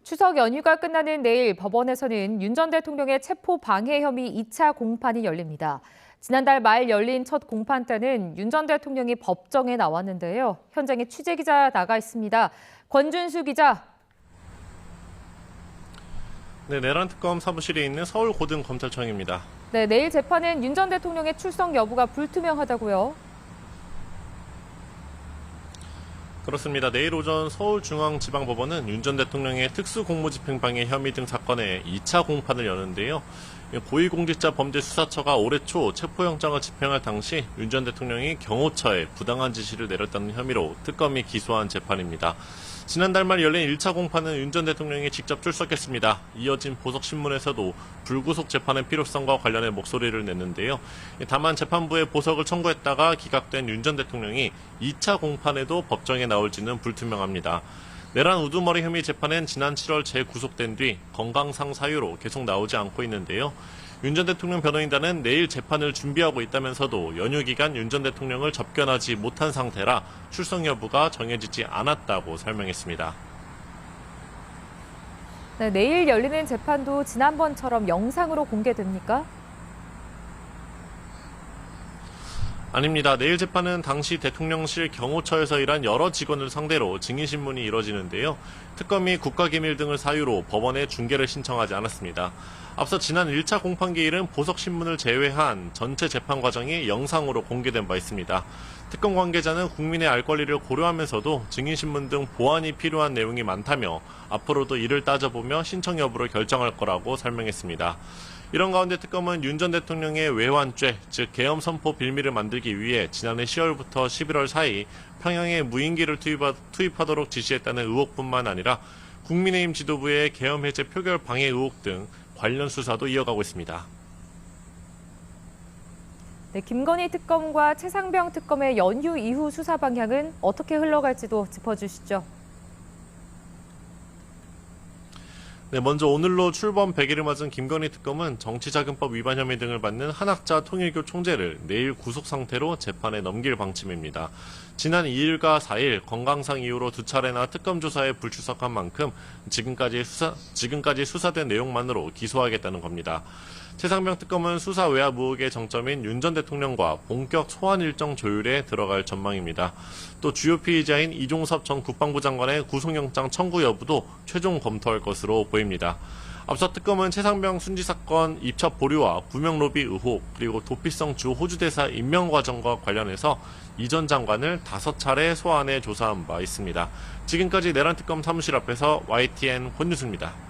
추석 연휴가 끝나는 내일 법원에서는 윤 전 대통령의 체포 방해 혐의 2차 공판이 열립니다. 지난달 말 열린 첫 공판 때는 윤 전 대통령이 법정에 나왔는데요. 현장에 취재기자 나가 있습니다. 권준수 기자. 네, 내란 특검 사무실에 있는 서울고등검찰청입니다. 네, 내일 재판은 윤 전 대통령의 출석 여부가 불투명하다고요. 그렇습니다. 내일 오전 서울중앙지방법원은 윤 전 대통령의 특수공무집행방해 혐의 등 사건의 2차 공판을 여는데요. 고위공직자범죄수사처가 올해 초 체포영장을 집행할 당시 윤 전 대통령이 경호처에 부당한 지시를 내렸다는 혐의로 특검이 기소한 재판입니다. 지난달 말 열린 1차 공판은 윤 전 대통령이 직접 출석했습니다. 이어진 보석신문에서도 불구속 재판의 필요성과 관련해 목소리를 냈는데요. 다만 재판부에 보석을 청구했다가 기각된 윤 전 대통령이 2차 공판에도 법정에 나올지는 불투명합니다. 내란 우두머리 혐의 재판은 지난 7월 재구속된 뒤 건강상 사유로 계속 나오지 않고 있는데요. 윤 전 대통령 변호인단은 내일 재판을 준비하고 있다면서도 연휴 기간 윤 전 대통령을 접견하지 못한 상태라 출석 여부가 정해지지 않았다고 설명했습니다. 네, 내일 열리는 재판도 지난번처럼 영상으로 공개됩니까? 아닙니다. 내일 재판은 당시 대통령실 경호처에서 일한 여러 직원을 상대로 증인신문이 이뤄지는데요. 특검이 국가기밀 등을 사유로 법원에 중계를 신청하지 않았습니다. 앞서 지난 1차 공판 기일은 보석신문을 제외한 전체 재판 과정이 영상으로 공개된 바 있습니다. 특검 관계자는 국민의 알 권리를 고려하면서도 증인신문 등 보완이 필요한 내용이 많다며 앞으로도 이를 따져보며 신청 여부를 결정할 거라고 설명했습니다. 이런 가운데 특검은 윤 전 대통령의 외환죄, 즉 계엄 선포 빌미를 만들기 위해 지난해 10월부터 11월 사이 평양에 무인기를 투입하도록 지시했다는 의혹뿐만 아니라 국민의힘 지도부의 계엄 해제 표결 방해 의혹 등 관련 수사도 이어가고 있습니다. 네, 김건희 특검과 최상병 특검의 연휴 이후 수사 방향은 어떻게 흘러갈지도 짚어주시죠. 네, 먼저 오늘로 출범 100일을 맞은 김건희 특검은 정치자금법 위반 혐의 등을 받는 한학자 통일교 총재를 내일 구속 상태로 재판에 넘길 방침입니다. 지난 2일과 4일 건강상 이유로 2차례나 특검 조사에 불출석한 만큼 지금까지 수사된 내용만으로 기소하겠다는 겁니다. 최상병 특검은 수사 외압 의혹의 정점인 윤 전 대통령과 본격 소환 일정 조율에 들어갈 전망입니다. 또 주요 피의자인 이종섭 전 국방부 장관의 구속영장 청구 여부도 최종 검토할 것으로 보입니다. 앞서 특검은 최상병 순지 사건 입첩 보류와 부명 로비 의혹, 그리고 도피성 주 호주 대사 임명 과정과 관련해서 이 전 장관을 5차례 소환해 조사한 바 있습니다. 지금까지 내란 특검 사무실 앞에서 YTN 권유수입니다.